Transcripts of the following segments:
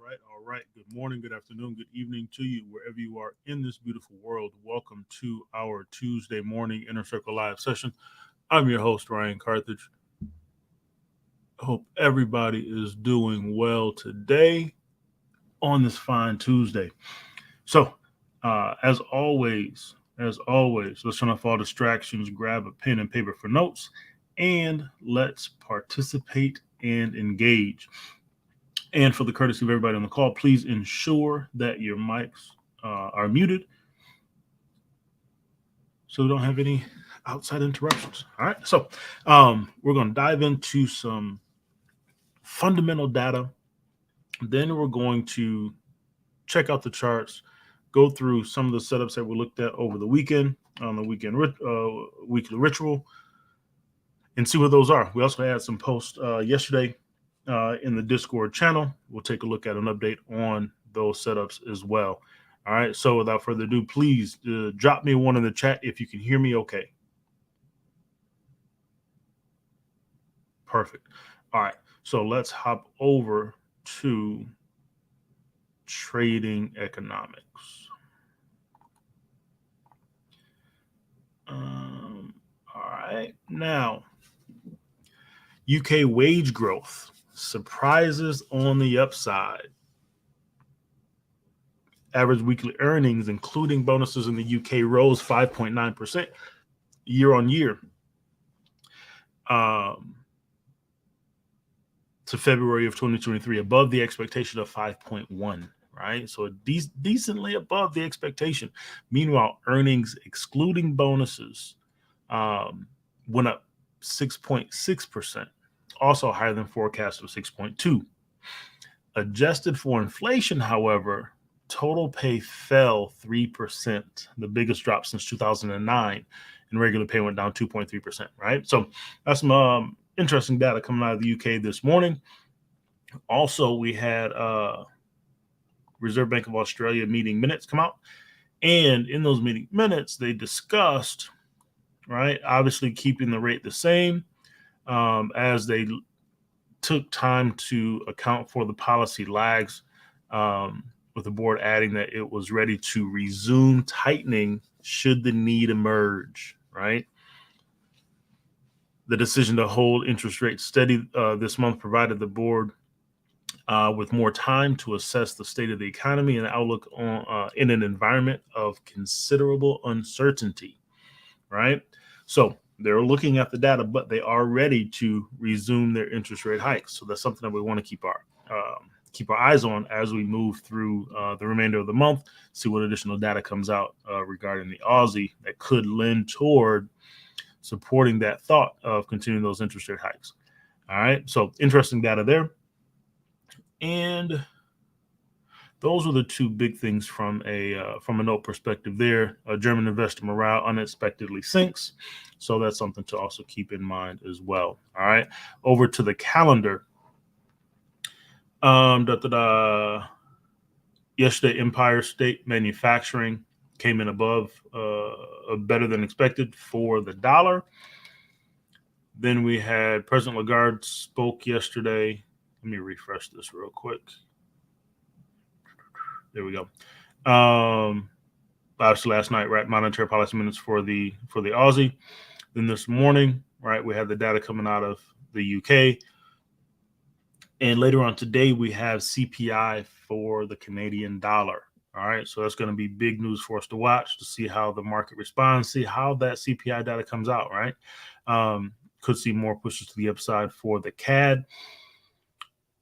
All right. Good morning, good afternoon, good evening to you, wherever you are in this beautiful world. Welcome to our Tuesday morning Inner Circle Live session. I'm your host, Ryan Carthage. Hope everybody is doing well today on this fine Tuesday. So, as always, let's turn off all distractions, grab a pen and paper for notes, and let's participate and engage. And for the courtesy of everybody on the call, please ensure that your mics are muted so we don't have any outside interruptions. All right. So we're going to dive into some fundamental data. Then we're going to check out the charts, go through some of the setups that we looked at over the weekend on the weekly ritual, and see what those are. We also had some posts yesterday in the Discord channel. We'll take a look at an update on those setups as well. All right. So without further ado, please drop me one in the chat if you can hear me okay. Perfect. All right. So let's hop over to trading economics. All right. Now, UK wage growth surprises on the upside. Average weekly earnings, including bonuses in the UK, rose 5.9% year on year to February of 2023, above the expectation of 5.1, right? So decently above the expectation. Meanwhile, earnings excluding bonuses went up 6.6%, also higher than forecast of 6.2. Adjusted for inflation, however, total pay fell 3%, the biggest drop since 2009, and regular pay went down 2.3%, right? So that's some interesting data coming out of the UK this morning. Also, we had Reserve Bank of Australia meeting minutes come out, and in those meeting minutes, they discussed, right, obviously keeping the rate the same as they took time to account for the policy lags, with the board adding that it was ready to resume tightening should the need emerge, right? The decision to hold interest rates steady this month provided the board with more time to assess the state of the economy and outlook on in an environment of considerable uncertainty, right? So they're looking at the data, but they are ready to resume their interest rate hikes. So that's something that we want to keep our eyes on as we move through the remainder of the month, see what additional data comes out regarding the Aussie that could lend toward supporting that thought of continuing those interest rate hikes. All right. So interesting data there. And those are the two big things from a note perspective there. German investor morale unexpectedly sinks. So that's something to also keep in mind as well. All right. Over to the calendar. Yesterday, Empire State Manufacturing came in above, better than expected for the dollar. Then we had President Lagarde spoke yesterday. Let me refresh this real quick. There we go. Obviously last night, right, monetary policy minutes for the Aussie. Then this morning, right, we had the data coming out of the UK. And later on today, we have CPI for the Canadian dollar. All right. So that's going to be big news for us to watch, to see how the market responds, see how that CPI data comes out, right? Could see more pushes to the upside for the CAD.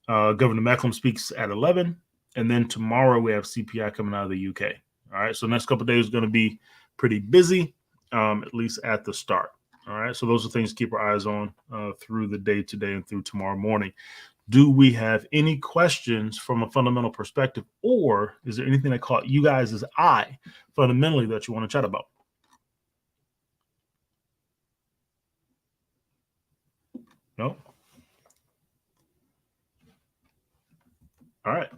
Governor Macklem speaks at 11. And then tomorrow we have CPI coming out of the UK. All right. So next couple of days is going to be pretty busy, at least at the start. All right. So those are things to keep our eyes on through the day today and through tomorrow morning. Do we have any questions from a fundamental perspective, or is there anything that caught you guys' eye fundamentally that you want to chat about? No? All right.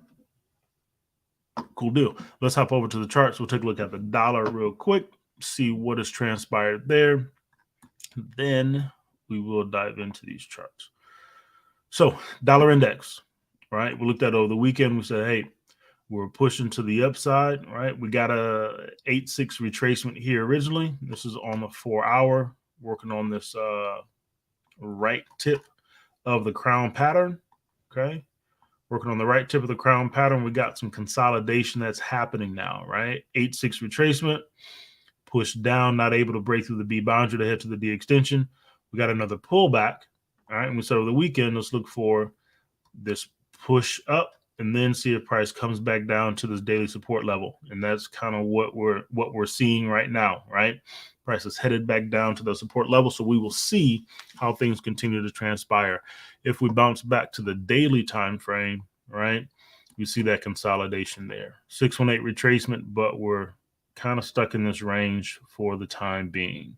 Cool deal. Let's hop over to the charts. We'll take a look at the dollar real quick, see what has transpired there. Then we will dive into these charts. So dollar index, right? We looked at over the weekend. We said, hey, we're pushing to the upside, right? We got a 8-6 retracement here originally. This is on the 4-hour, working on this right tip of the crown pattern, okay? Working on the right tip of the crown pattern. We got some consolidation that's happening now, right? 8-6 retracement, push down, not able to break through the B boundary to head to the D extension. We got another pullback, all right? And we said over the weekend, let's look for this push up and then see if price comes back down to this daily support level. And that's kind of what we're seeing right now, right? Price is headed back down to the support level. So we will see how things continue to transpire. If we bounce back to the daily time frame, right, you see that consolidation there. 618 retracement, but we're kind of stuck in this range for the time being.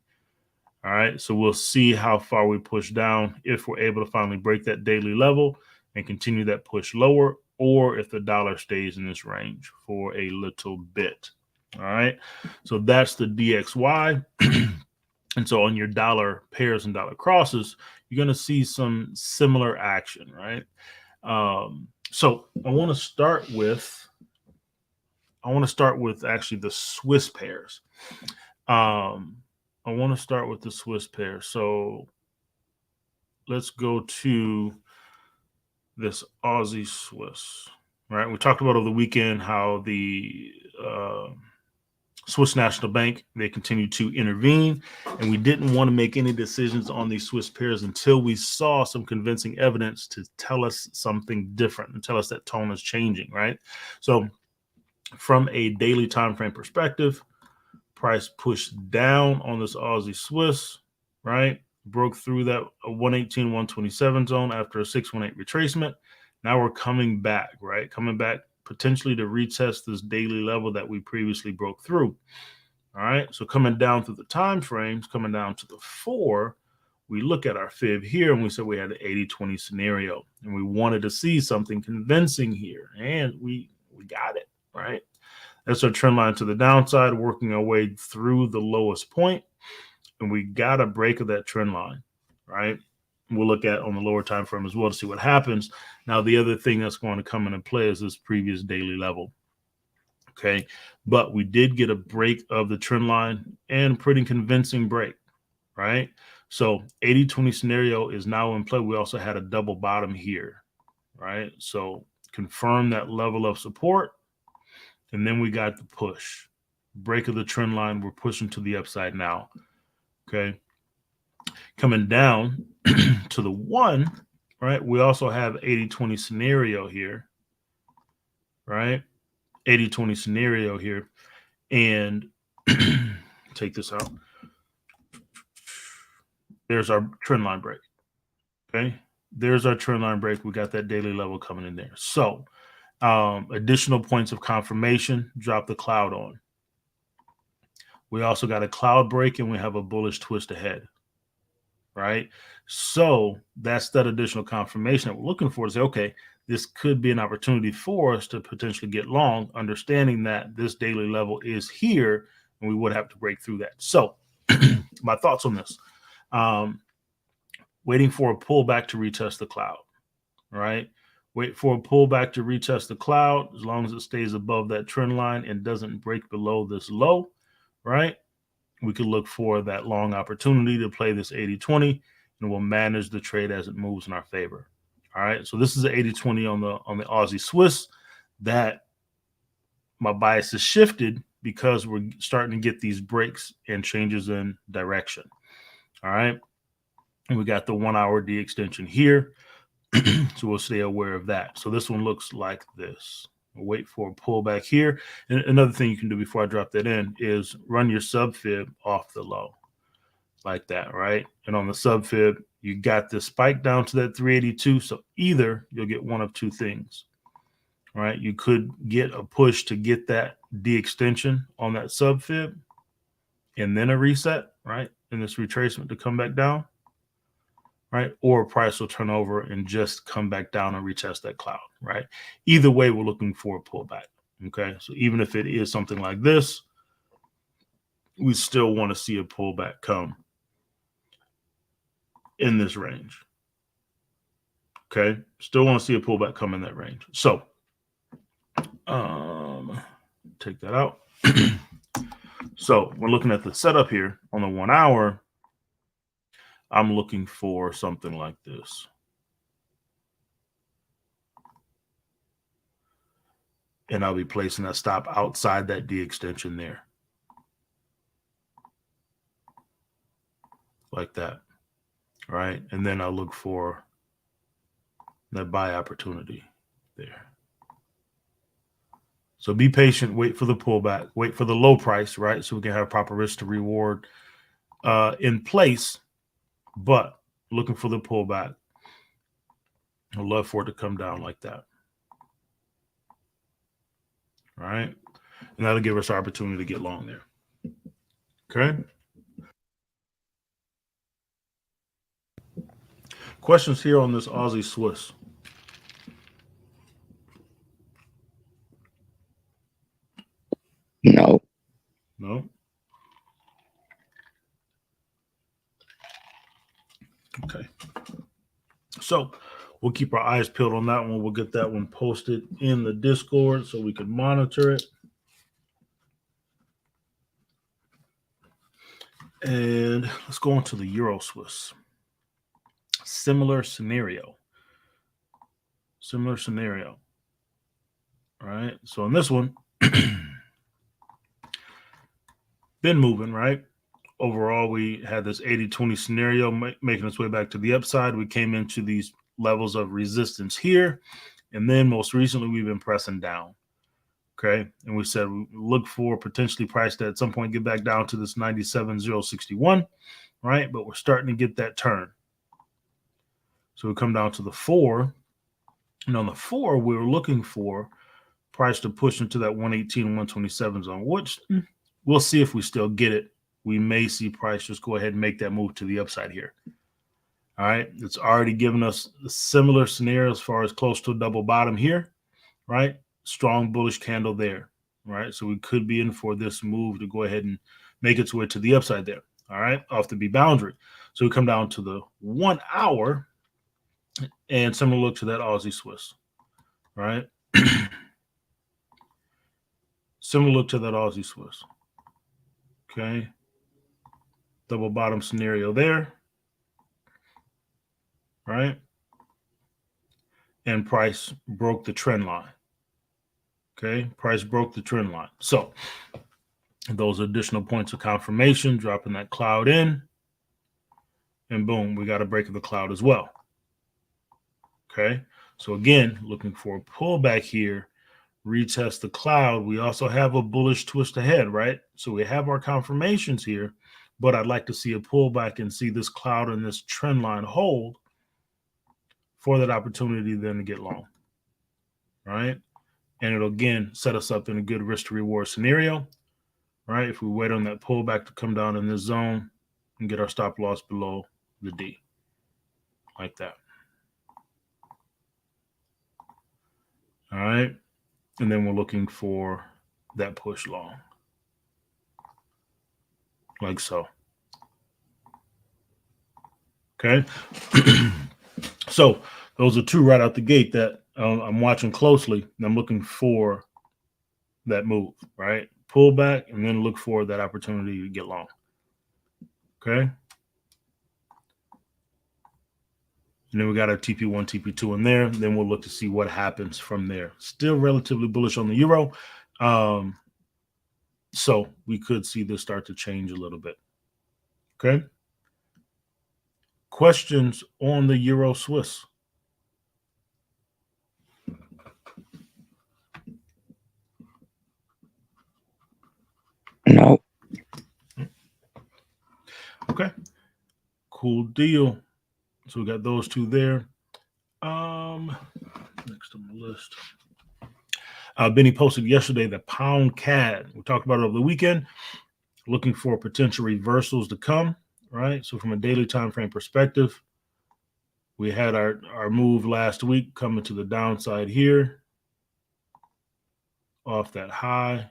All right, so we'll see how far we push down if we're able to finally break that daily level and continue that push lower, or if the dollar stays in this range for a little bit. All right, so that's the DXY. And so on your dollar pairs and dollar crosses, you're going to see some similar action, right? So I want to start with actually the Swiss pairs. I want to start with the Swiss pair. So let's go to this Aussie Swiss, right? We talked about over the weekend how the Swiss National Bank, they continue to intervene, and we didn't want to make any decisions on these Swiss pairs until we saw some convincing evidence to tell us something different and tell us that tone is changing, right? So from a daily time frame perspective, price pushed down on this Aussie Swiss, right? Broke through that 118, 127 zone after a 618 retracement. Now we're coming back, right? Coming back potentially to retest this daily level that we previously broke through. All right. So coming down through the time frames, coming down to the 4, we look at our fib here and we said we had an 80-20 scenario and we wanted to see something convincing here. And we got it, right? That's our trend line to the downside, working our way through the lowest point, and we got a break of that trend line, right? We'll look at on the lower time frame as well to see what happens. Now, the other thing that's going to come into play is this previous daily level, okay? But we did get a break of the trend line and pretty convincing break, right? So 80-20 scenario is now in play. We also had a double bottom here, right? So confirm that level of support. And then we got the push, break of the trend line. We're pushing to the upside now. Okay. Coming down to the 1, right? We also have 80-20 scenario here, right? 80-20 scenario here. And take this out. There's our trend line break. Okay. There's our trend line break. We got that daily level coming in there. So, additional points of confirmation, drop the cloud on. We also got a cloud break and we have a bullish twist ahead, right? So that's that additional confirmation that we're looking for to say, okay, this could be an opportunity for us to potentially get long, understanding that this daily level is here and we would have to break through that. So my thoughts on this, waiting for a pullback to retest the cloud, right? Wait for a pullback to retest the cloud as long as it stays above that trend line and doesn't break below this low, right? We could look for that long opportunity to play this 80-20 and we'll manage the trade as it moves in our favor. All right. So this is an 80-20 on the Aussie Swiss that my bias is shifted because we're starting to get these breaks and changes in direction. All right. And we got the 1 hour D extension here. So we'll stay aware of that. So this one looks like this. We'll wait for a pullback here. And another thing you can do before I drop that in is run your sub fib off the low like that, right? And on the sub fib, you got this spike down to that 382. So either you'll get one of two things, right? You could get a push to get that D extension on that sub fib and then a reset, right? And this retracement to come back down. Right? Or price will turn over and just come back down and retest that cloud, right? Either way, we're looking for a pullback, okay? So even if it is something like this, we still want to see a pullback come in this range, Okay, still want to see a pullback come in that range. So take that out. So we're looking at the setup here on the 1 hour. I'm looking for something like this. And I'll be placing that stop outside that D extension there. Like that. Right. And then I'll look for that buy opportunity there. So be patient, wait for the pullback, wait for the low price, right? So we can have proper risk to reward in place, but looking for the pullback. I'd love for it to come down like that. All right. And that'll give us our opportunity to get long there. Okay. Questions here on this Aussie Swiss. No. No. Okay. So we'll keep our eyes peeled on that one. We'll get that one posted in the Discord so we can monitor it. And let's go on to the Euro Swiss. Similar scenario. Similar scenario. All right. So in this one, been moving, right? Overall, we had this 80-20 scenario making its way back to the upside. We came into these levels of resistance here. And then most recently, we've been pressing down. Okay. And we said we look for potentially priced at some point, get back down to this 97.061, right? But we're starting to get that turn. So we come down to the 4. And on the 4, we were looking for price to push into that 118 and 127 zone, which we'll see if we still get it. We may see price just go ahead and make that move to the upside here. All right. It's already given us a similar scenario as far as close to a double bottom here, right? Strong bullish candle there, right? So we could be in for this move to go ahead and make its way to the upside there, all right, off the B boundary. So we come down to the 1 hour and similar look to that Aussie Swiss, right? Similar look to that Aussie Swiss. Okay. Double bottom scenario there, right? And price broke the trend line. Okay. Price broke the trend line. So those additional points of confirmation, dropping that cloud in, and boom, we got a break of the cloud as well. Okay. So again, looking for a pullback here, retest the cloud. We also have a bullish twist ahead, right? So we have our confirmations here, but I'd like to see a pullback and see this cloud and this trend line hold for that opportunity then to get long, right? And it'll again set us up in a good risk to reward scenario, right? If we wait on that pullback to come down in this zone and get our stop loss below the D, like that. All right. And then we're looking for that push long, like so. Okay. So those are two right out the gate that I'm watching closely. And I'm looking for that move, right? Pull back and then look for that opportunity to get long. Okay. And then we got our TP1, TP2 in there. Then we'll look to see what happens from there. Still relatively bullish on the euro. So we could see this start to change a little bit. Okay. Questions on the Euro Swiss? No. Okay. Cool deal. So we got those two there. Next on the list. Benny posted yesterday the pound CAD. We talked about it over the weekend. Looking for potential reversals to come, right? So from a daily time frame perspective, we had our move last week coming to the downside here off that high,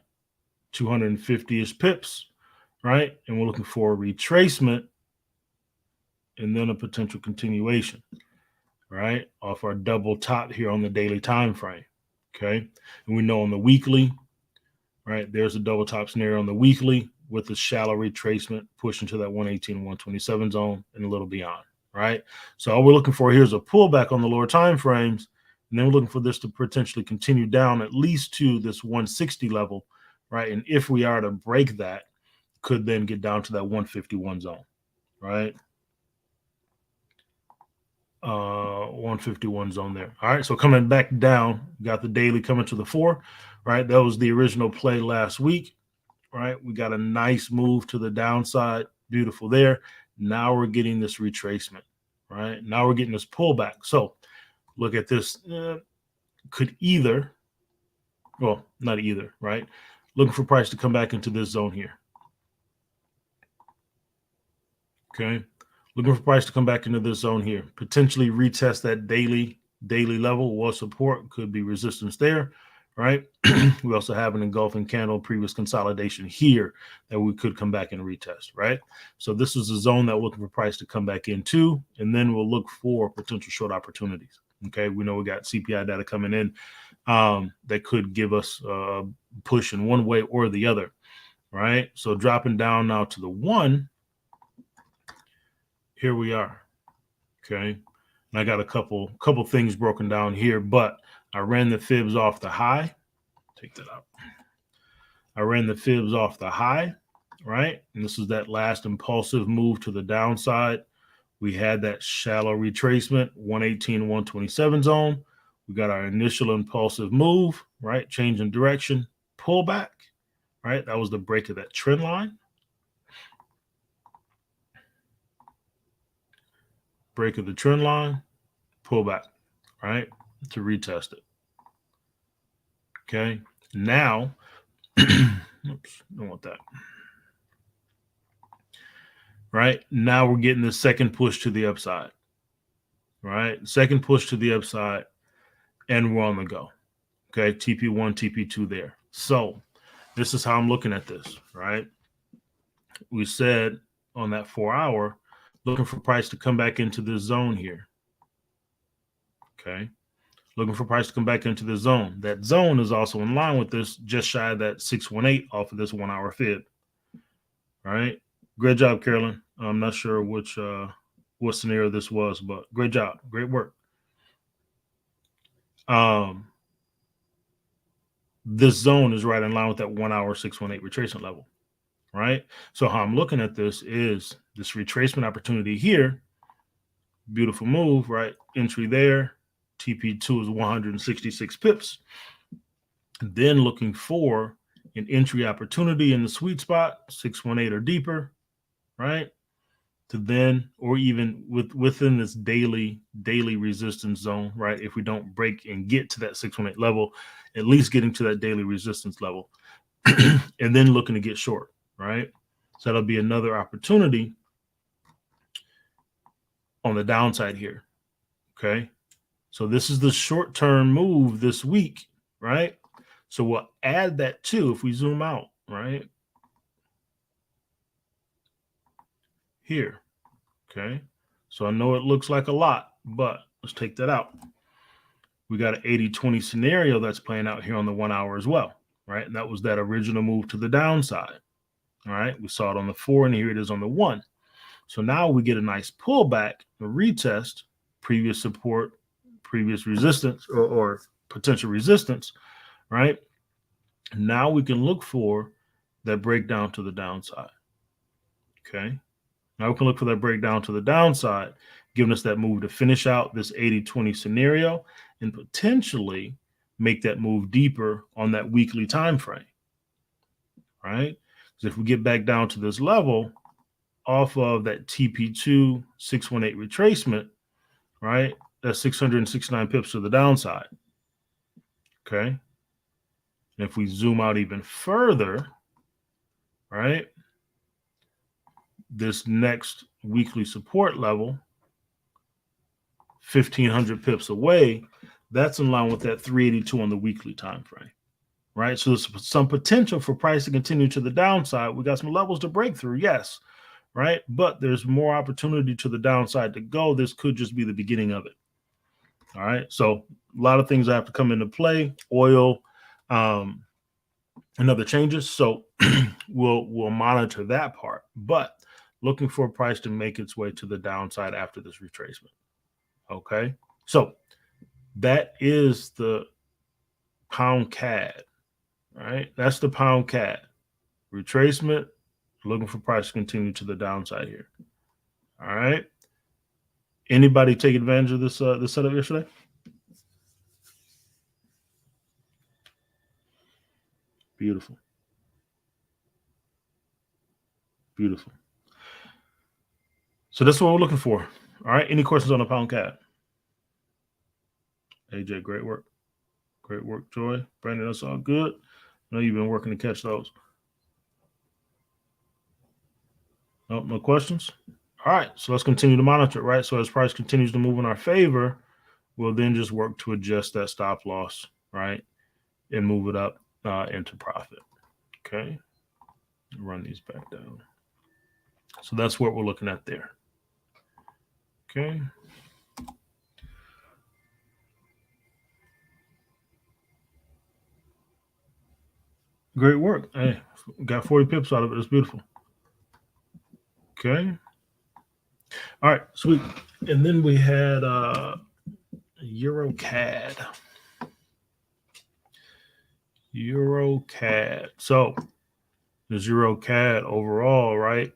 250-ish pips, right? And we're looking for a retracement and then a potential continuation. right? Off our double top here on the daily time frame. Okay. And we know on the weekly, right, there's a double top scenario on the weekly with a shallow retracement pushing to that 118 and 127 zone and a little beyond, right? So all we're looking for here is a pullback on the lower time frames, and then we're looking for this to potentially continue down at least to this 160 level, right? And if we are to break that, could then get down to that 151 zone, right? 151 zone there. All right, so coming back down, got the daily coming to the 4, right? That was the original play last week, right? We got a nice move to the downside, beautiful there. Now we're getting this retracement, right? Now we're getting this pullback. So look at this, could either, well, not either, right? Looking for price to come back into this zone here. Okay. Looking for price to come back into this zone here, potentially retest that daily level. Was support, could be resistance there, right? We also have an engulfing candle, previous consolidation here that we could come back and retest, right? So this is a zone that we're looking for price to come back into, and then we'll look for potential short opportunities. Okay, we know we got CPI data coming in that could give us a push in one way or the other, right? So dropping down now to the 1. Here we are. Okay. And I got a couple things broken down here, but I ran the fibs off the high. Take that out. I ran the fibs off the high, right? And this is that last impulsive move to the downside. We had that shallow retracement, 118, 127 zone. We got our initial impulsive move, right? Change in direction, pullback, right? That was the break of that trend line. Break of the trend line, pull back, right, to retest it. Okay, now, oops, don't want that. Right, now we're getting the second push to the upside, right? Second push to the upside, and we're on the go. Okay, TP1, TP2 there. So this is how I'm looking at this, right? We said on that 4 hour, looking for price to come back into this zone here. Okay. Looking for price to come back into the zone. That zone is also in line with this, just shy of that 618 off of this 1 hour fib. All right. Great job, Carolyn. I'm not sure which what scenario this was, but great job. Great work. This zone is right in line with that 1 hour 618 retracement level. Right. So how I'm looking at this is this retracement opportunity here. Beautiful move, right? Entry there. TP2 is 166 pips. Then looking for an entry opportunity in the sweet spot, 618 or deeper, right? To then, or even within this daily resistance zone, right? If we don't break and get to that 618 level, at least getting to that daily resistance level, and then looking to get short, right? So that'll be another opportunity on the downside here. Okay. So this is the short-term move this week, right? So we'll add that too if we zoom out, right? Here. Okay. So I know it looks like a lot, but let's take that out. We got an 80-20 scenario that's playing out here on the 1 hour as well, right? And that was that original move to the downside. All right. We saw it on the 4 and here it is on the 1. So now we get a nice pullback, a retest, previous support, previous resistance or potential resistance, right? Now we can look for that breakdown to the downside. Okay. Now we can look for that breakdown to the downside, giving us that move to finish out this 80-20 scenario and potentially make that move deeper on that weekly time frame, right? Because if we get back down to this level off of that TP2 618 retracement, right? That's 669 pips to the downside. Okay. And if we zoom out even further, right? This next weekly support level, 1,500 pips away, that's in line with that 382 on the weekly time frame, right? So there's some potential for price to continue to the downside. We got some levels to break through, yes, right? But there's more opportunity to the downside to go. This could just be the beginning of it, All right. So a lot of things have to come into play, oil, and other changes. So we'll monitor that part, but looking for a price to make its way to the downside after this retracement. Okay. So that is the pound CAD, right? That's the pound CAD retracement, looking for price to continue to the downside here. All right. Anybody take advantage of this setup yesterday? Beautiful. Beautiful. So that's what we're looking for. All right. Any questions on the pound CAD? AJ, great work. Great work, Joy. Brandon, that's all good. I know you've been working to catch those. Nope, no questions. All right. So let's continue to monitor it, right? So as price continues to move in our favor, we'll then just work to adjust that stop loss, right? And move it up into profit. Okay. Run these back down. So that's what we're looking at there. Okay. Great work. Hey, got 40 pips out of it. It's beautiful. Okay. All right. Sweet. And then we had Eurocad. Eurocad. So the Eurocad overall, right?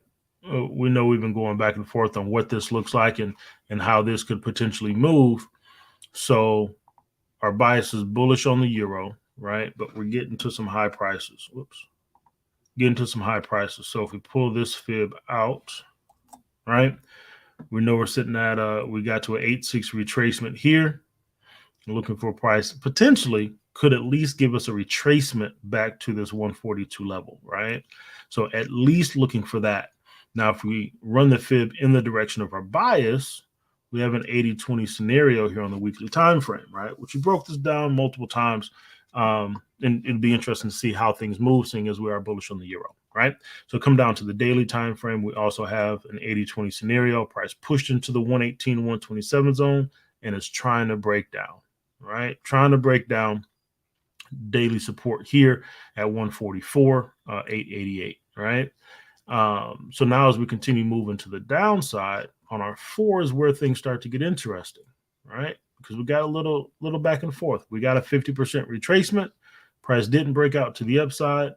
We know we've been going back and forth on what this looks like and how this could potentially move. So our bias is bullish on the euro, right? But we're getting to some high prices. Whoops. Getting to some high prices. So if we pull this fib out, right? We know we're sitting at we got to an 8.6 retracement here. Looking for a price potentially could at least give us a retracement back to this 142 level, right? So at least looking for that. Now, if we run the fib in the direction of our bias, we have an 80-20 scenario here on the weekly time frame, right? Which we broke this down multiple times. And it'd be interesting to see how things move, seeing as we are bullish on the euro, right? So come down to the daily time frame. We also have an 80-20 scenario. Price pushed into the 118, 127 zone, and it's trying to break down, right? Trying to break down daily support here at 144, 888, right? So now as we continue moving to the downside on our 4 is where things start to get interesting, right? Because we got a little back and forth. We got a 50% retracement. Price didn't break out to the upside,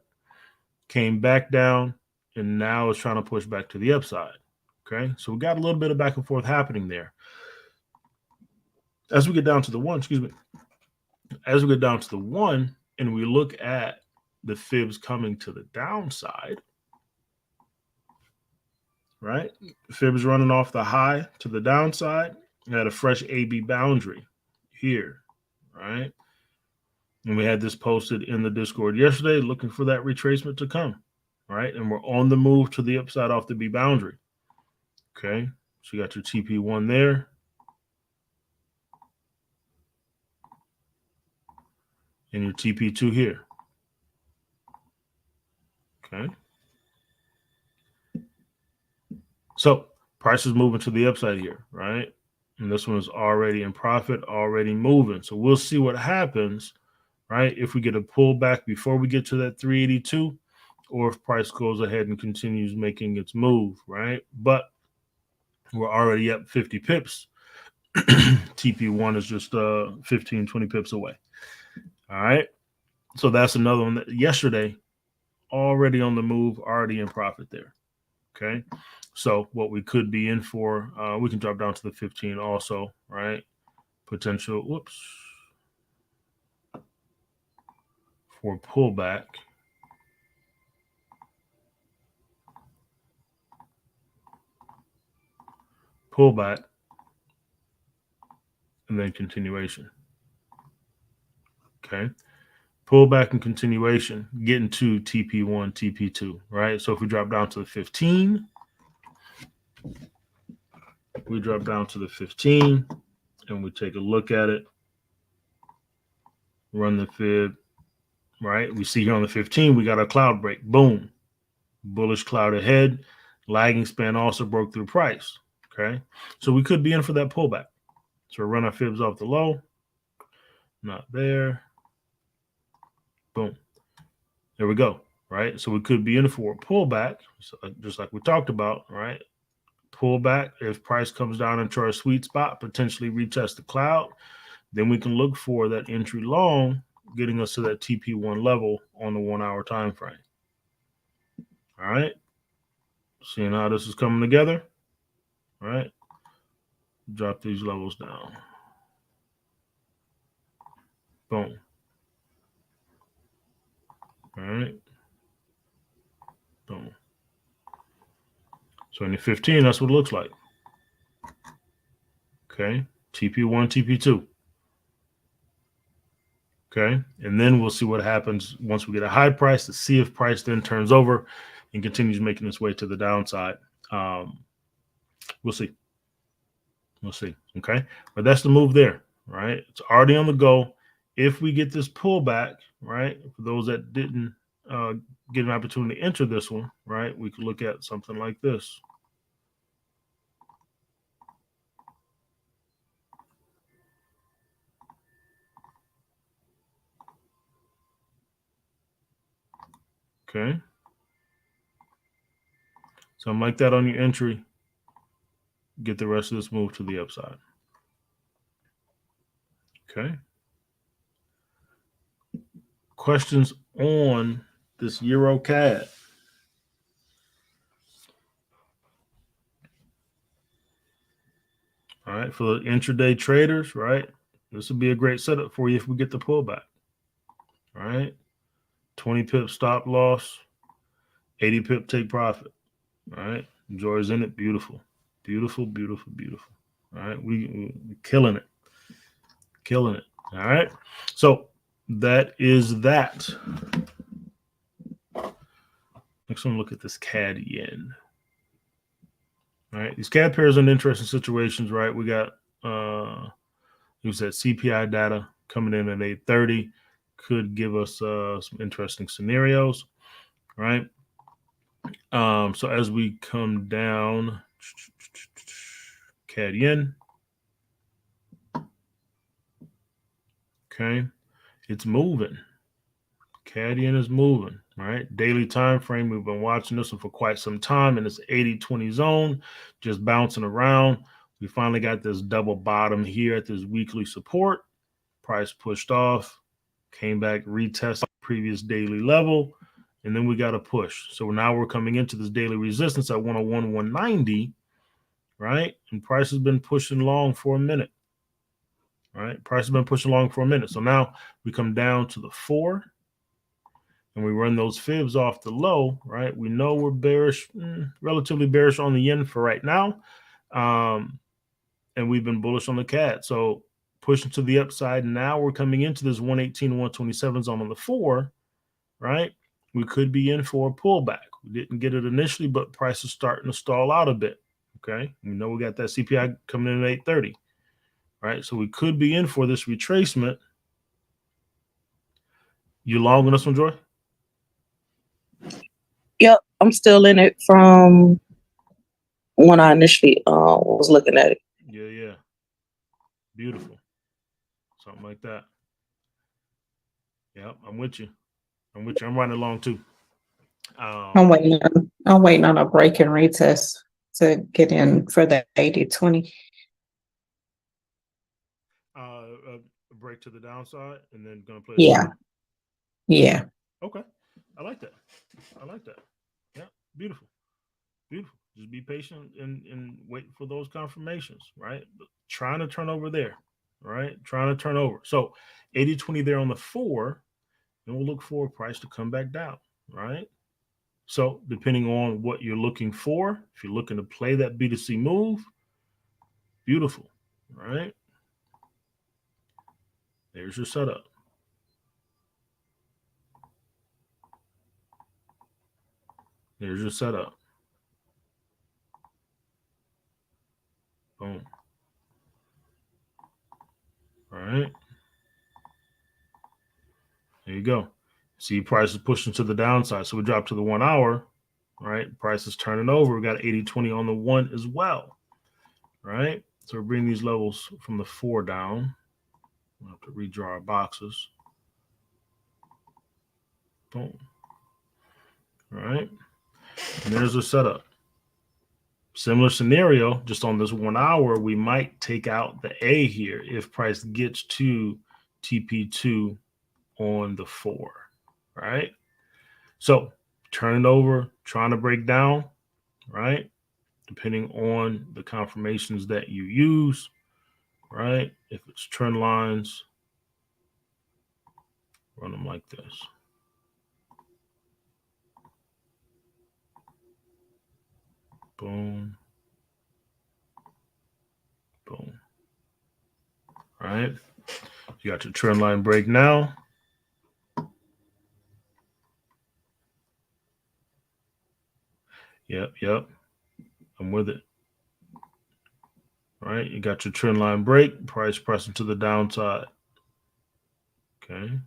came back down, and now it's trying to push back to the upside. Okay, so we got a little bit of back and forth happening there. As we get down to the 1, as we get down to the 1 and we look at the fibs coming to the downside, right? Fibs running off the high to the downside. We had a fresh AB boundary here, right? And we had this posted in the Discord yesterday, looking for that retracement to come, right? And we're on the move to the upside off the B boundary. Okay, so you got your TP1 there. And your TP2 here. Okay. So price is moving to the upside here, right? And this one is already in profit, already moving. So we'll see what happens, right? If we get a pullback before we get to that 382, or if price goes ahead and continues making its move, right? But we're already up 50 pips. TP1 is just 15, 20 pips away. All right. So that's another one that yesterday already on the move, already in profit there. Okay. So what we could be in for, we can drop down to the 15 also, right? Potential, whoops, for pullback. Pullback, and then continuation. Okay. Pullback and continuation, getting to TP1, TP2, right? So if we drop down to the 15, we drop down to the 15 and we take a look at it, run the fib, right? We see here on the 15, we got a cloud break. Boom. Bullish cloud ahead. Lagging span also broke through price. Okay. So we could be in for that pullback. So we run our fibs off the low. Not there. Boom. There we go. Right. So we could be in for a pullback, so just like we talked about. Right. Pullback. If price comes down into our sweet spot, potentially retest the cloud, then we can look for that entry long, getting us to that TP1 level on the 1 hour time frame. All right. Seeing how this is coming together. All right. Drop these levels down. Boom. All right. Boom. So in the 15, that's what it looks like. Okay. TP1, TP2. Okay. And then we'll see what happens once we get a high price to see if price then turns over and continues making its way to the downside. We'll see. We'll see. Okay. But that's the move there. Right. It's already on the go. If we get this pullback, right, for those that didn't get an opportunity to enter this one, right, we could look at something like this. Okay. Something like that on your entry. Get the rest of this move to the upside. Okay. Questions on this Euro CAD? All right. For the intraday traders, right, this would be a great setup for you if we get the pullback. All right. 20 pip stop loss, 80 pip take profit. All right. Joy's in it. Beautiful. Beautiful, beautiful, beautiful. All right. We're killing it. Killing it. All right. So that is that. Next one, look at this CAD yen. All right. These CAD pairs are in interesting situations, right? We got use that CPI data coming in at 8:30. Could give us some interesting scenarios, right? So as we come down, CAD yen. Okay, it's moving. CAD yen is moving, right? Daily time frame. We've been watching this one for quite some time in this 80-20 zone, just bouncing around. We finally got this double bottom here at this weekly support. Price pushed off, came back, retested previous daily level, and then we got a push. So now we're coming into this daily resistance at 101, 190, right? And price has been pushing long for a minute, right? Price has been pushing long for a minute. So now we come down to the 4, and we run those fibs off the low, right? We know we're bearish, relatively bearish on the yen for right now. And we've been bullish on the CAD. So pushing to the upside. Now we're coming into this 118, 127 zone on the 4, right? We could be in for a pullback. We didn't get it initially, but price is starting to stall out a bit. Okay. We know we got that CPI coming in at 830, right? So we could be in for this retracement. You long on this one, Joy? Yep. I'm still in it from when I initially was looking at it. Yeah. Beautiful. Something like that. Yep, I'm with you. I'm running along too. I'm waiting on a break and retest to get in for the 80-20. A break to the downside and then gonna play. Yeah. Okay. I like that. Yeah. Beautiful. Just be patient and wait for those confirmations, right? But trying to turn over there, right? So 80-20 there on the 4, and we'll look for a price to come back down, right? So depending on what you're looking for, if you're looking to play that B2C move, beautiful, right? There's your setup. Boom. All right. There you go. See, price is pushing to the downside. So we drop to the 1 hour, right? Price is turning over. We got 80-20 on the 1 as well, right? So we bring these levels from the 4 down. We'll have to redraw our boxes. Boom. All right. And there's the setup. Similar scenario, just on this 1 hour, we might take out the A here if price gets to TP2 on the 4, right? So turn it over, trying to break down, right? Depending on the confirmations that you use, right? If it's trend lines, run them like this. Boom. Boom. All right. You got your trend line break now. Yep. I'm with it. All right. You got your trend line break, price pressing to the downside. Okay.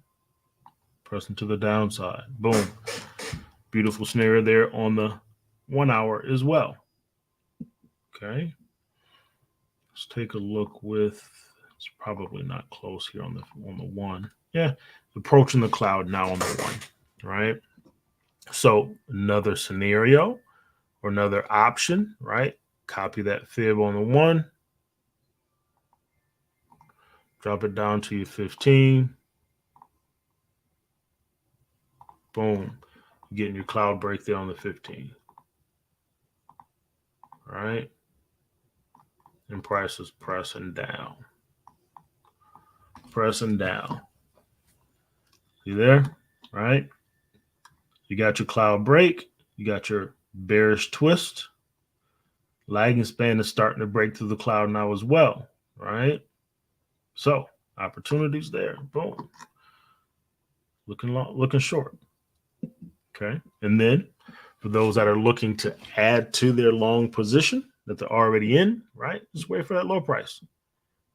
Pressing to the downside. Boom. Beautiful scenario there on the 1 hour as well. Okay. Let's take a look with, it's probably not close here on the 1. Yeah. Approaching the cloud now on the 1. Right. So another scenario or another option, right? Copy that fib on the 1. Drop it down to your 15. Boom. Getting your cloud break there on the 15. All right. And price is pressing down. Pressing down. You there? Right? You got your cloud break. You got your bearish twist. Lagging span is starting to break through the cloud now as well. Right? So opportunities there. Boom. Looking long, looking short. Okay. And then for those that are looking to add to their long position that they're already in, right? Just wait for that low price.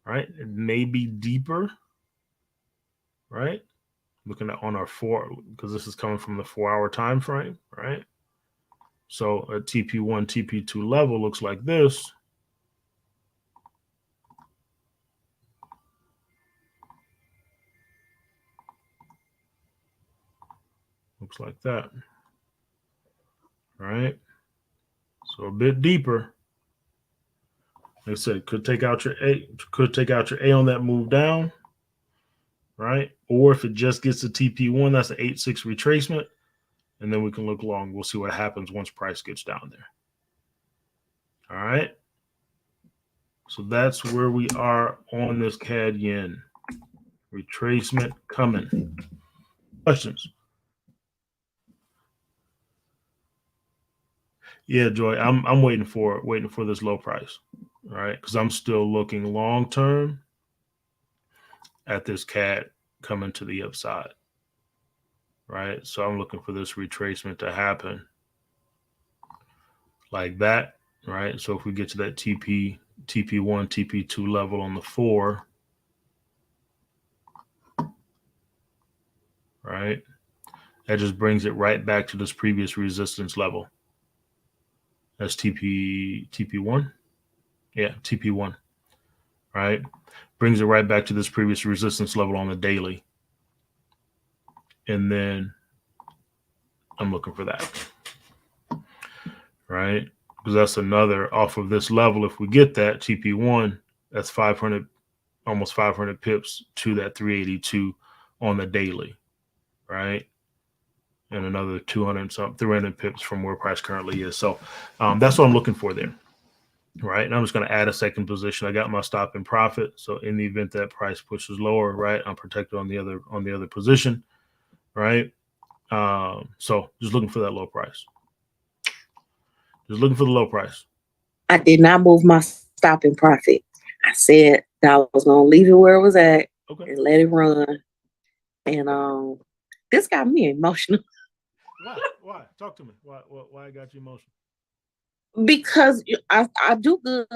Right? It may be deeper. Right? Looking at on our 4, because this is coming from the 4-hour time frame, right? So a TP1, TP2 level looks like this. Looks like that. Right? So a bit deeper. Like I said, could take out your A on that move down. Right? Or if it just gets to TP1, that's an 8-6 retracement. And then we can look long. We'll see what happens once price gets down there. All right. So that's where we are on this CAD yen. Retracement coming. Questions? Yeah, Joy, I'm waiting for this low price, right? Because I'm still looking long term at this CAD coming to the upside, right? So I'm looking for this retracement to happen like that, right? So if we get to that TP1, TP2 level on the 4, right? That just brings it right back to this previous resistance level. That's TP1. Yeah, TP1, right? Brings it right back to this previous resistance level on the daily. And then I'm looking for that, right? Because that's another off of this level. If we get that TP1, that's 500, almost 500 pips to that 382 on the daily, right? And another 300 pips from where price currently is. So that's what I'm looking for there, right? And I'm just going to add a second position. I got my stop and profit. So in the event that price pushes lower, right, I'm protected on the other position, right? So just looking for that low price. Just looking for the low price. I did not move my stop and profit. I said that I was gonna leave it where it was at and let it run. And this got me emotional. Why? Talk to me. Why I got you emotional? Because I do good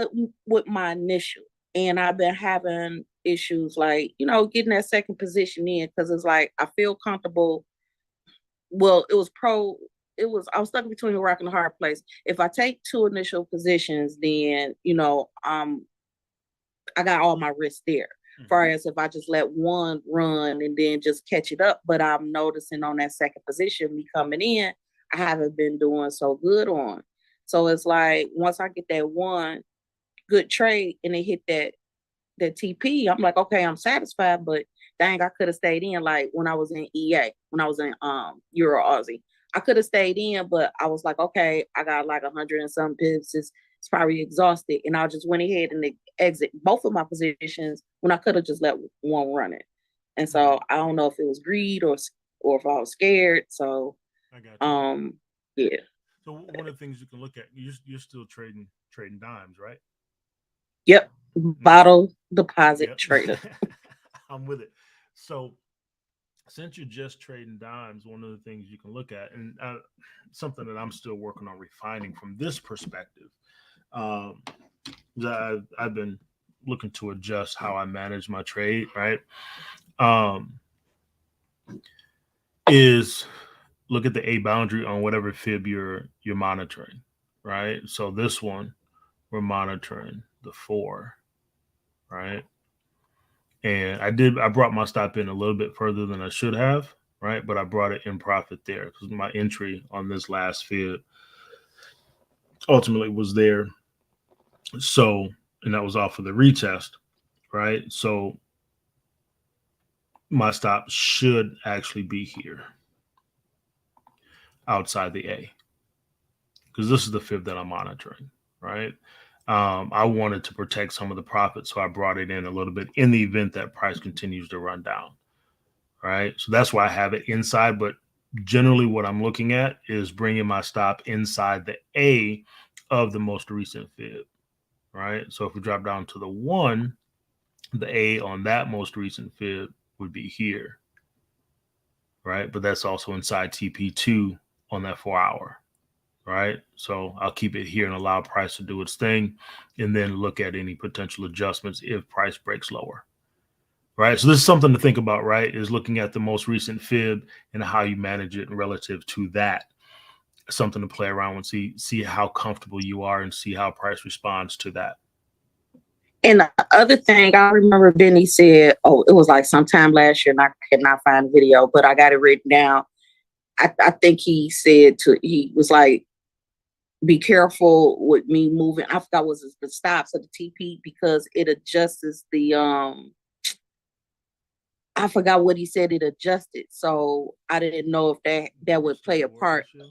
with my initial, and I've been having issues like, getting that second position in, because it's like I feel comfortable. Well, I was stuck between a rock and a hard place. If I take 2 initial positions, then I'm I got all my risk there. Far as if I just let one run and then just catch it up. But I'm noticing on that second position, me coming in, I haven't been doing so good on. So it's like once I get that one good trade and it hit that TP, I'm like, okay, I'm satisfied, but dang, I could have stayed in. Like when I was in EA, when I was in Euro Aussie, I could have stayed in, but I was like, okay, I got like 100 and some pips. It's probably exhausted, and I just went ahead and exit both of my positions when I could have just let one run it. And so I don't know if it was greed or if I was scared. So I got you. Yeah. So one of the things you can look at, you're still trading dimes, right? Yep. Bottle deposit trader. I'm with it. So since you're just trading dimes, one of the things you can look at, and something that I'm still working on refining from this perspective, I've been looking to adjust how I manage my trade, right? Is look at the A boundary on whatever fib you're monitoring, right? So this one, we're monitoring the 4, right? And I brought my stop in a little bit further than I should have, right? But I brought it in profit there because my entry on this last fib ultimately was there. So, and that was off of the retest, right? So my stop should actually be here outside the A because this is the fib that I'm monitoring, right? I wanted to protect some of the profit, so I brought it in a little bit in the event that price continues to run down, right? So that's why I have it inside, but generally what I'm looking at is bringing my stop inside the A of the most recent fib, right? So if we drop down to the 1, the A on that most recent fib would be here, right? But that's also inside TP2 on that 4-hour, right? So I'll keep it here and allow price to do its thing and then look at any potential adjustments if price breaks lower, right? So this is something to think about, right? Is looking at the most recent fib and how you manage it relative to that. Something to play around with, see how comfortable you are and see how price responds to that. And the other thing I remember Benny said, it was like sometime last year and I cannot find the video, but I got it written down. I think he said he was like, be careful with me moving. I forgot what was the stops of the TP because it adjusts the I forgot what he said it adjusted. So I didn't know if that would play a part. It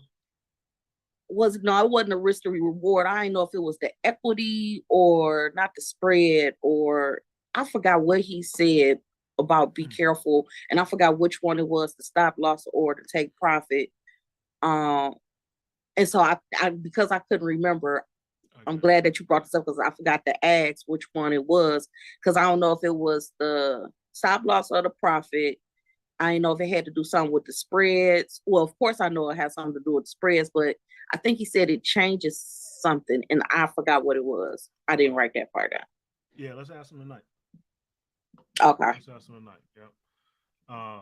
wasn't a risk to reward. I didn't know if it was the equity or not the spread, or I forgot what he said about be careful, and I forgot which one it was, the stop loss or to take profit. And so I because I couldn't remember, I'm glad that you brought this up because I forgot to ask which one it was, because I don't know if it was the stop loss or the profit. I didn't know if it had to do something with the spreads. Well, of course I know it has something to do with the spreads, but I think he said it changes something, and I forgot what it was. I didn't write that part down. Yeah, let's ask him tonight. Okay. Let's ask him tonight. Yeah.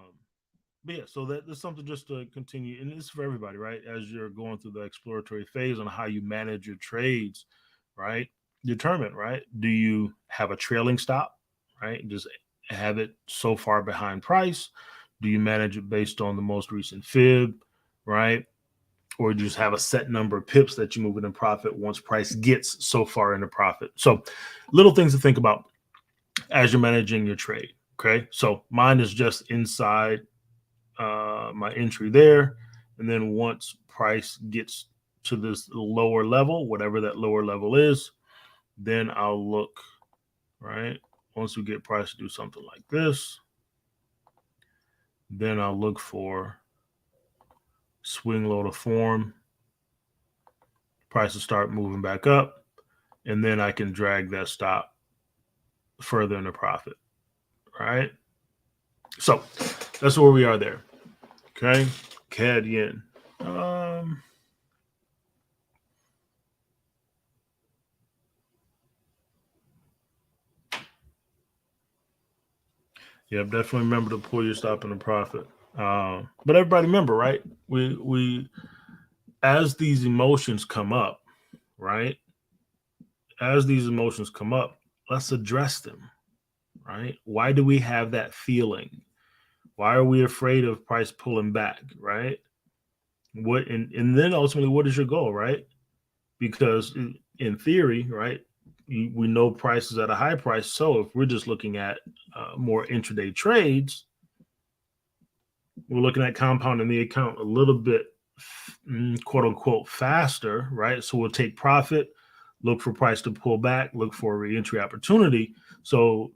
But yeah, so that's something just to continue, and it's for everybody, right? As you're going through the exploratory phase on how you manage your trades, right? Determine, right? Do you have a trailing stop, right? Just have it so far behind price. Do you manage it based on the most recent fib, right? Or just have a set number of pips that you move it in profit once price gets so far into profit. So little things to think about as you're managing your trade. Okay. So mine is just inside my entry there. And then once price gets to this lower level, whatever that lower level is, then I'll look, right? Once we get price to do something like this, then I'll look for swing low to form, price will start moving back up, and then I can drag that stop further into profit, right? So that's where we are there. Okay, CAD yen. Yeah, definitely remember to pull your stop in the profit. But everybody remember, right? We as these emotions come up, right? As these emotions come up, let's address them, right? Why do we have that feeling? Why are we afraid of price pulling back, right? What and then ultimately, what is your goal, right? Because in theory, right, we know price is at a high price. So if we're just looking at more intraday trades, we're looking at compounding the account a little bit, quote unquote, faster, right? So we'll take profit, look for price to pull back, look for a reentry opportunity. So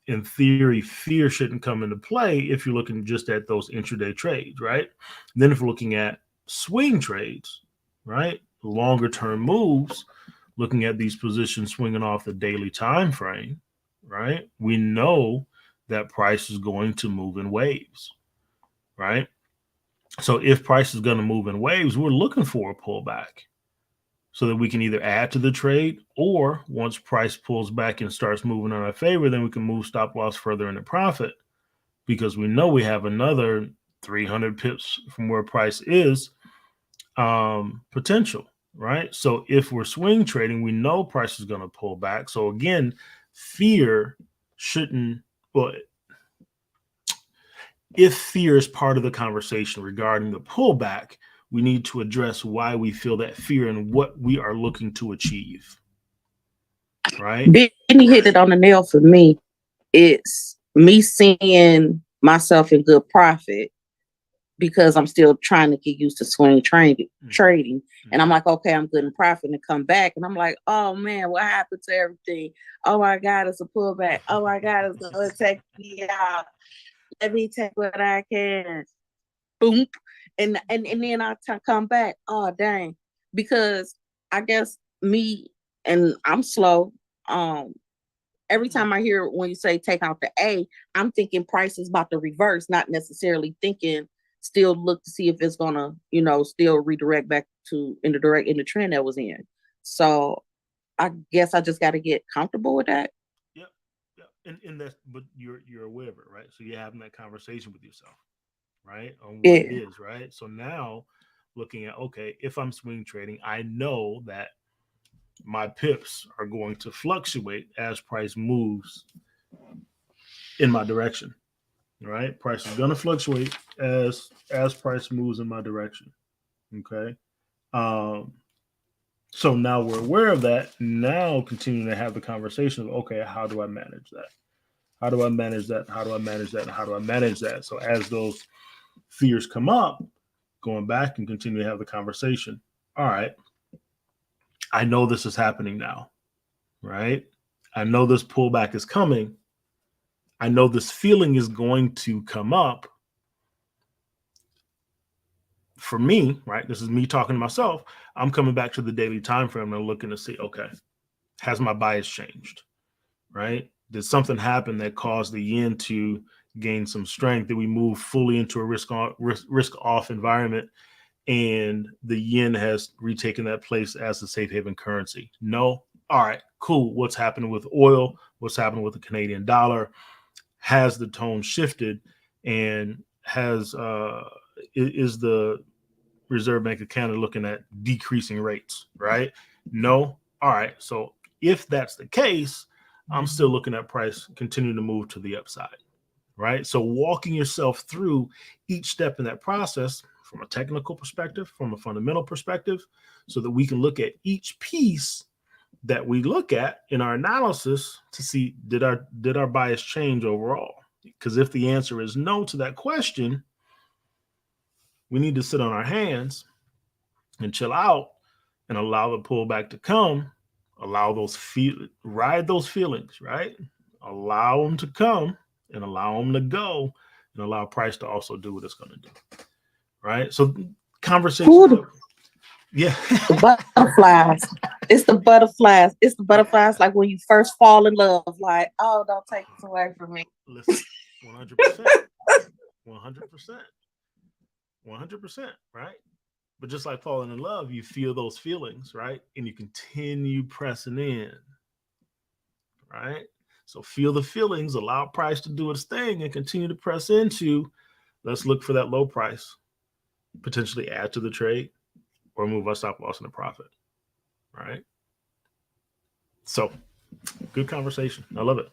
in theory, fear shouldn't come into play if you're looking just at those intraday trades, right? And then if we're looking at swing trades, right, longer term moves, looking at these positions swinging off the daily time frame, right, we know that price is going to move in waves, right? So if price is going to move in waves, we're looking for a pullback so that we can either add to the trade, or once price pulls back and starts moving in our favor, then we can move stop loss further into profit, because we know we have another 300 pips from where price is potential, right? So if we're swing trading, we know price is going to pull back. So again, fear shouldn't, well, if fear is part of the conversation regarding the pullback, we need to address why we feel that fear and what we are looking to achieve. Right? Benny hit it on the nail for me. It's me seeing myself in good profit because I'm still trying to get used to swing trading. And I'm like, okay, I'm good in profit, and come back. And I'm like, oh man, what happened to everything? Oh my God, it's a pullback. Oh my God, it's going to take me out. Let me take what I can. Boom. And then I come back. Oh, dang. Because I guess me, and I'm slow. Every time I hear when you say take out the A, I'm thinking price is about to reverse, not necessarily thinking still look to see if it's gonna, still redirect back to in the trend that was in. So I guess I just got to get comfortable with that. Yep. And that's, but you're aware of it, right? So you're having that conversation with yourself, right, on what it is, right? So now looking at, okay, if I'm swing trading, I know that my pips are going to fluctuate as price moves in my direction, right? Price is going to fluctuate as price moves in my direction. Okay. So now we're aware of that. Now continuing to have the conversation of, okay, how do I manage that? How do I manage that? How do I manage that? And how do I manage that? So as those fears come up, going back and continue to have the conversation. All right, I know this is happening now, right? I know this pullback is coming. I know this feeling is going to come up. For me, right? This is me talking to myself. I'm coming back to the daily time frame and looking to see, okay, has my bias changed, right? Did something happen that caused the yen to gain some strength? Did we move fully into a risk off environment, and the yen has retaken that place as the safe haven currency? No. All right, cool. What's happening with oil? What's happening with the Canadian dollar? Has the tone shifted, and is the Reserve Bank of Canada looking at decreasing rates, right? No. All right. So if that's the case, I'm still looking at price continue to move to the upside, right? So walking yourself through each step in that process from a technical perspective, from a fundamental perspective, so that we can look at each piece that we look at in our analysis to see, did our bias change overall? Because if the answer is no to that question, we need to sit on our hands and chill out and allow the pullback to come, allow ride those feelings, right? Allow them to come and allow them to go, and allow price to also do what it's going to do, right? So conversation. Yeah. The butterflies. It's the butterflies. It's the butterflies, like when you first fall in love, like, oh, don't take this away from me. Listen, 100%. 100%. 100%, right? But just like falling in love, you feel those feelings, right? And you continue pressing in, right? So feel the feelings, allow price to do its thing, and continue to press into. Let's look for that low price, potentially add to the trade, or move our stop loss into profit, right? So Good conversation. I love it.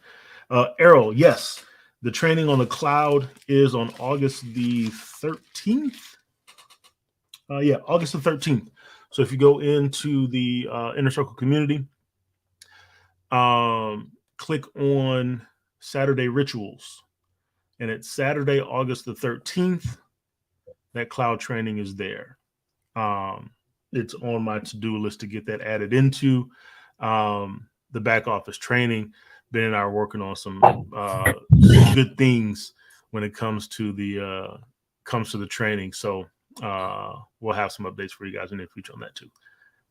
Errol, yes, the training on the cloud is on August the 13th. Yeah, August the 13th. So if you go into the Inner Circle community, click on Saturday Rituals. And it's Saturday, August the 13th. That cloud training is there. It's on my to-do list to get that added into the back office training. Ben and I are working on some good things when it comes to the training. So we'll have some updates for you guys in the future on that too.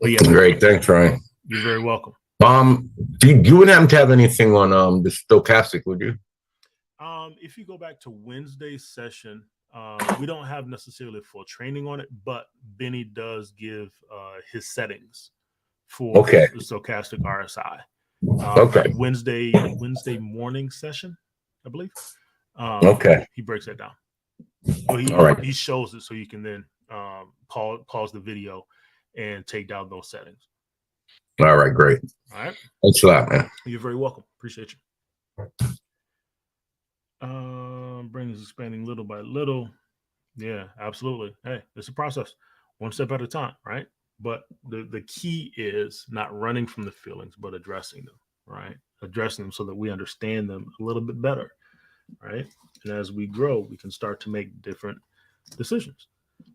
But yeah, great. Thanks, Ryan. You're very welcome. You wouldn't happen to have anything on the stochastic, would you? If you go back to Wednesday's session, we don't have necessarily full training on it, but Benny does give his settings for the stochastic RSI. Wednesday morning session, I believe. He breaks that down. So he shows it so you can then pause the video and take down those settings. All right, great. All right. Thanks a lot, man. You're very welcome. Appreciate you. Brain is expanding little by little. Yeah, absolutely. Hey, it's a process, one step at a time, right? But the key is not running from the feelings, but addressing them, right? Addressing them so that we understand them a little bit better, right? And as we grow, we can start to make different decisions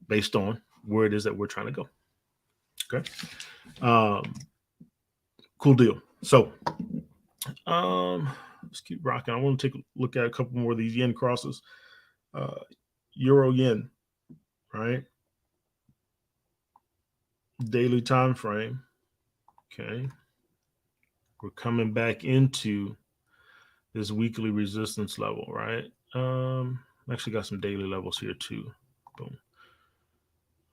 based on where it is that we're trying to go. Okay. Cool deal. So, let's keep rocking. I want to take a look at a couple more of these yen crosses. Euro yen, right? Daily time frame. Okay. We're coming back into this weekly resistance level, right? Actually got some daily levels here too. Boom.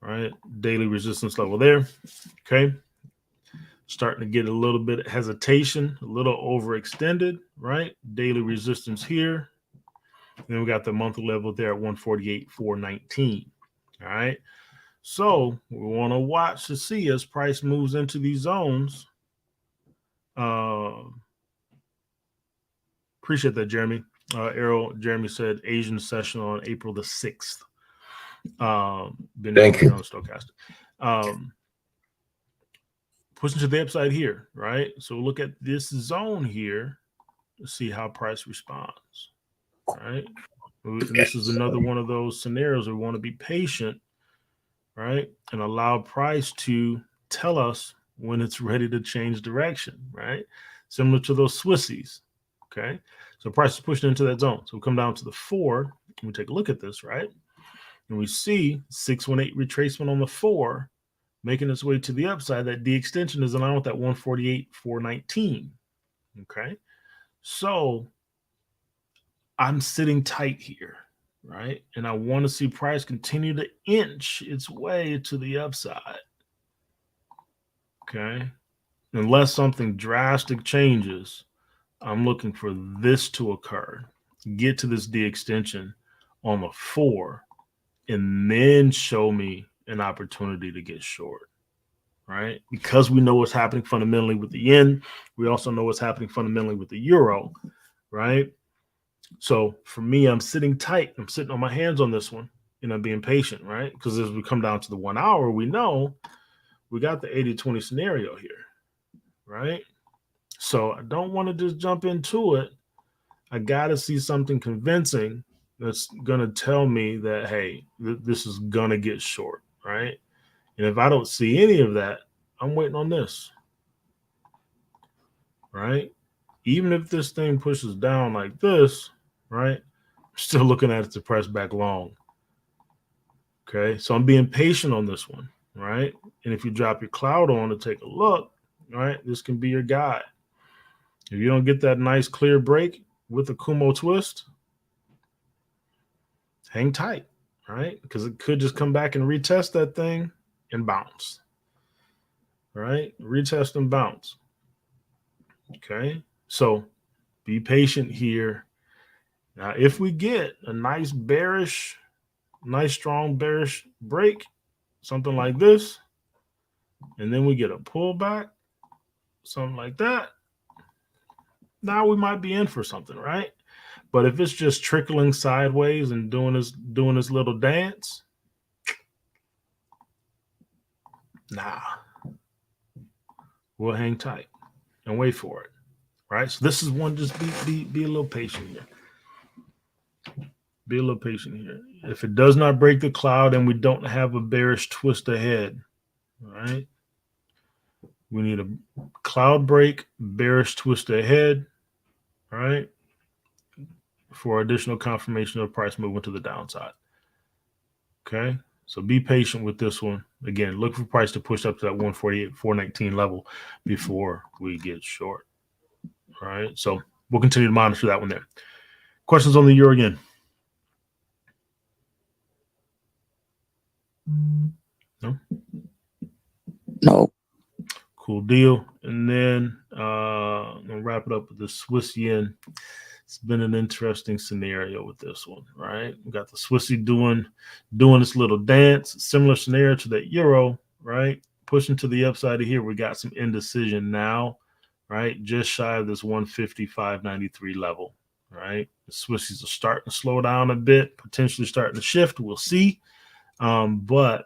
All right. Daily resistance level there. Okay. Starting to get a little bit of hesitation, a little overextended, right? Daily resistance here. And then we got the monthly level there at 148,419. All right. So we want to watch to see as price moves into these zones. Appreciate that, Jeremy. Jeremy said Asian session on April the 6th. Thank you. Stochastic. Pushing to the upside here, right? So look at this zone here to see how price responds, right? And this is another one of those scenarios where we want to be patient, right? And allow price to tell us when it's ready to change direction, right? Similar to those Swissies, okay? So price is pushing into that zone. So we come down to the 4, and we take a look at this, right? And we see 618 retracement on the 4, making its way to the upside. That D extension is aligned with that 148,419. Okay. So I'm sitting tight here, right? And I want to see price continue to inch its way to the upside. Okay. Unless something drastic changes, I'm looking for this to occur. Get to this D extension on the 4, and then show me an opportunity to get short, right? Because we know what's happening fundamentally with the yen. We also know what's happening fundamentally with the euro, right? So for me, I'm sitting tight. I'm sitting on my hands on this one, and I'm being patient, right? Because as we come down to the 1 hour, we know we got the 80-20 scenario here, right? So I don't want to just jump into it. I got to see something convincing that's going to tell me that, hey, this is going to get short, right? And if I don't see any of that, I'm waiting on this, right? Even if this thing pushes down like this, right? I'm still looking at it to press back long. Okay, so I'm being patient on this one, right? And if you drop your cloud on to take a look, right, this can be your guide. If you don't get that nice clear break with a Kumo twist, hang tight, right? Because it could just come back and retest that thing and bounce, right? Retest and bounce. Okay, so be patient here. Now, if we get a nice strong bearish break, something like this, and then we get a pullback, something like that, now we might be in for something, right? But if it's just trickling sideways and doing this little dance, nah, we'll hang tight and wait for it, right? So this is one, just be a little patient here. Be a little patient here. If it does not break the cloud and we don't have a bearish twist ahead, right? We need a cloud break, bearish twist ahead, right? For additional confirmation of price movement to the downside. Okay. So be patient with this one. Again, look for price to push up to that 148, 419 level before we get short. All right. So we'll continue to monitor that one there. Questions on the euro again? No? No. Cool deal. And then I'm gonna wrap it up with the Swiss yen. It's been an interesting scenario with this one, right? We got the Swissy doing this little dance, similar scenario to that euro, right? Pushing to the upside of here. We got some indecision now, right? Just shy of this 155.93 level, right? The Swissies are starting to slow down a bit, potentially starting to shift. We'll see. But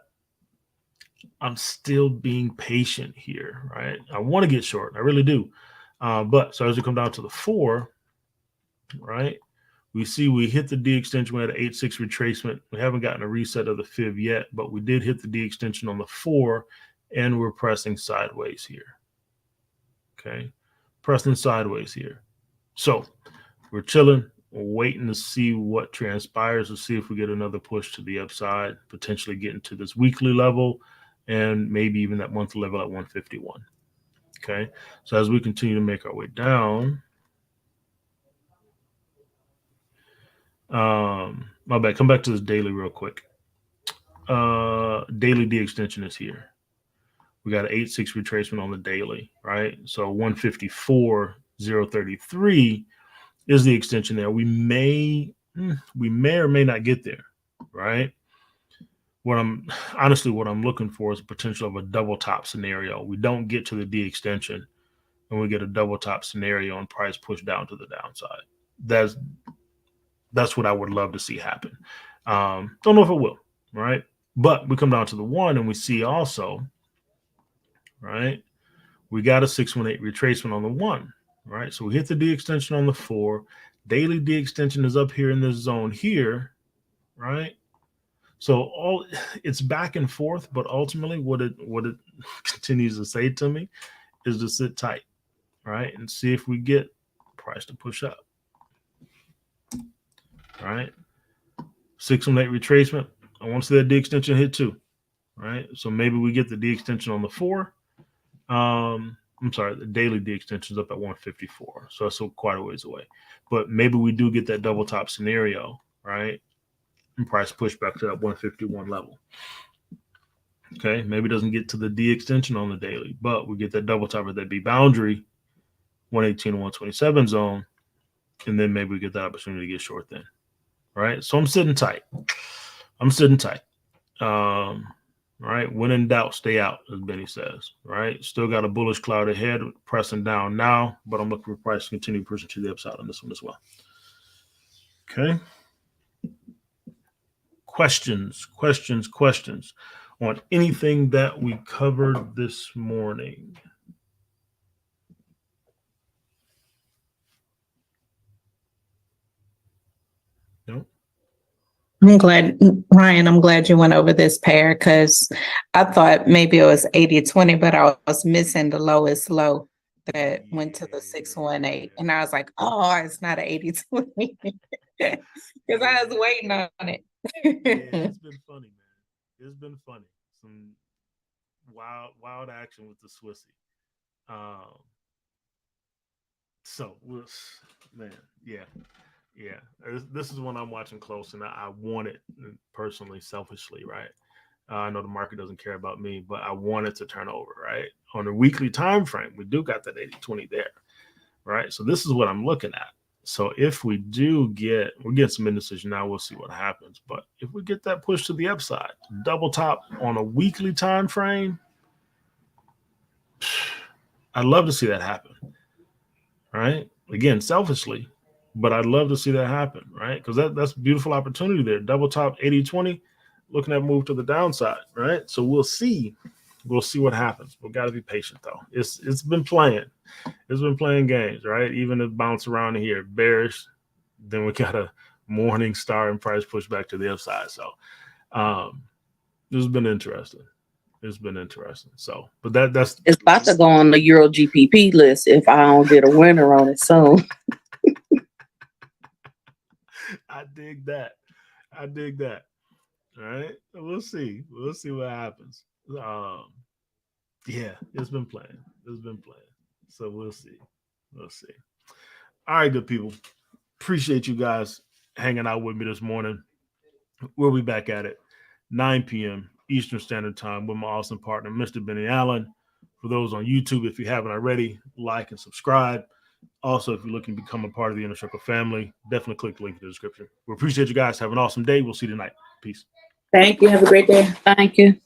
I'm still being patient here, right? I want to get short. I really do. But so as we come down to the 4, right, we see we hit the D extension. We had an 8.6 retracement. We haven't gotten a reset of the fib yet, but we did hit the D extension on the 4, and we're pressing sideways here. Okay, pressing sideways here. So we're chilling. We're waiting to see what transpires, to see if we get another push to the upside, potentially getting to this weekly level, and maybe even that monthly level at 151. Okay, so as we continue to make our way down, my bad, come back to this daily real quick. Daily D extension is here. We got an 8.6 retracement on the daily, right? So 154.033 is the extension there. We may or may not get there, right? What I'm looking for is a potential of a double top scenario. We don't get to the D extension and we get a double top scenario and price push down to the downside. That's what I would love to see happen. Don't know if it will, right? But we come down to the 1 and we see also, right, we got a 618 retracement on the 1, right? So we hit the D extension on the 4. Daily D extension is up here in this zone here, right? So it's back and forth, but ultimately what it continues to say to me is to sit tight, right? And see if we get price to push up. All right. 618 retracement. I want to see that D extension hit too. Right. So maybe we get the D extension on the 4. I'm sorry, the daily D extension is up at 154. So that's quite a ways away. But maybe we do get that double top scenario, right? And price push back to that 151 level. Okay. Maybe it doesn't get to the D extension on the daily, but we get that double top at that B boundary, 118 and 127 zone. And then maybe we get that opportunity to get short then. Right. So I'm sitting tight. Right. When in doubt, stay out, as Benny says. Right. Still got a bullish cloud ahead, pressing down now, but I'm looking for price to continue pushing to the upside on this one as well. Okay. Questions on anything that we covered this morning? No. I'm glad, Ryan, I'm glad you went over this pair because I thought maybe it was 80-20, but I was missing the lowest low that went to the 618. And I was like, oh, it's not an 80-20 because I was waiting on it. It's been funny, man. It's been funny. Some wild action with the Swissy. So, man, yeah. This is one I'm watching close, and I want it personally, selfishly, right? I know the market doesn't care about me, but I want it to turn over, right? On a weekly time frame, we do got that 80-20 there, right? So this is what I'm looking at. So if we do we're getting some indecision now, we'll see what happens. But if we get that push to the upside, double top on a weekly time frame, I'd love to see that happen, right? again, selfishly, but I'd love to see that happen, right? Because that's a beautiful opportunity there. Double top 80-20, looking at move to the downside, right? So we'll see. We'll see what happens. We've got to be patient, though. It's been playing. It's been playing games, right? Even if bounce around here, bearish, then we got a morning star and price push back to the upside. So this has been interesting. It's been interesting. So, but that's it's about to go on the Eurchf list if I don't get a winner on it soon. I dig that. I dig that. All right. We'll see. We'll see what happens. Yeah, it's been playing. It's been playing. So we'll see. We'll see. All right, good people. Appreciate you guys hanging out with me this morning. We'll be back at it 9 p.m. Eastern Standard Time with my awesome partner, Mr. Benny Allen. For those on YouTube, if you haven't already, like and subscribe. Also, if you're looking to become a part of the Inner Circle family, definitely click the link in the description. We appreciate you guys. Have an awesome day. We'll see you tonight. Peace. Thank you. Have a great day. Thank you.